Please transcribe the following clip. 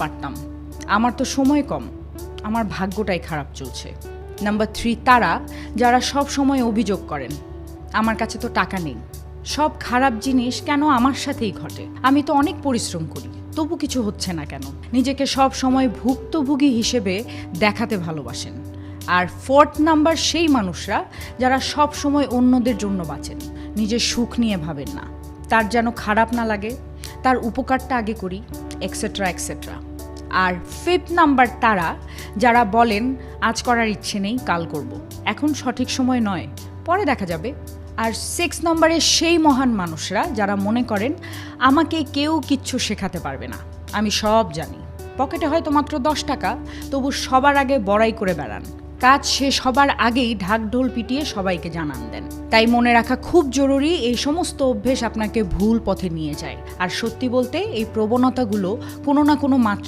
পারতাম, আমার তো সময় কম, আমার ভাগ্যটাই খারাপ চলছে। নাম্বার 3, তারা যারা সব সময় অভিযোগ করেন, আমার কাছে তো টাকা নেই, সব খারাপ জিনিস কেন আমার সাথেই ঘটে, আমি তো অনেক পরিশ্রম করি তবু কিছু হচ্ছে না কেন। নিজেকে সব সময় ভুক্তভোগী হিসেবে দেখাতে ভালোবাসেন। আর 4th নাম্বার সেই মানুষরা যারা সব সময় অন্যদের জন্য বাঁচেন, নিজের সুখ নিয়ে ভাবেন না, তার যেন খারাপ না লাগে, তার উপকারটা আগে করি, এক্সেট্রা এক্সেট্রা। আর 5th নাম্বার তারা যারা বলেন আজ করার ইচ্ছে নেই, কাল করব, এখন সঠিক সময় নয়, পরে দেখা যাবে। আর 6 নম্বরে সেই মহান মানুষরা যারা মনে করেন আমাকে কেউ কিচ্ছু শেখাতে পারবে না, আমি সব জানি। পকেটে হয়তো মাত্র 10 টাকা, তবু সবার আগে বড়াই করে বেড়ান, কাজ শেষ হবার আগেই ঢাকঢোল পিটিয়ে সবাইকে জানান দেন। তাই মনে রাখা খুব জরুরি, এই সমস্ত অভ্যেস আপনাকে ভুল পথে নিয়ে যায়। আর সত্যি বলতে এই প্রবণতাগুলো কোনো না কোনো মাত্রা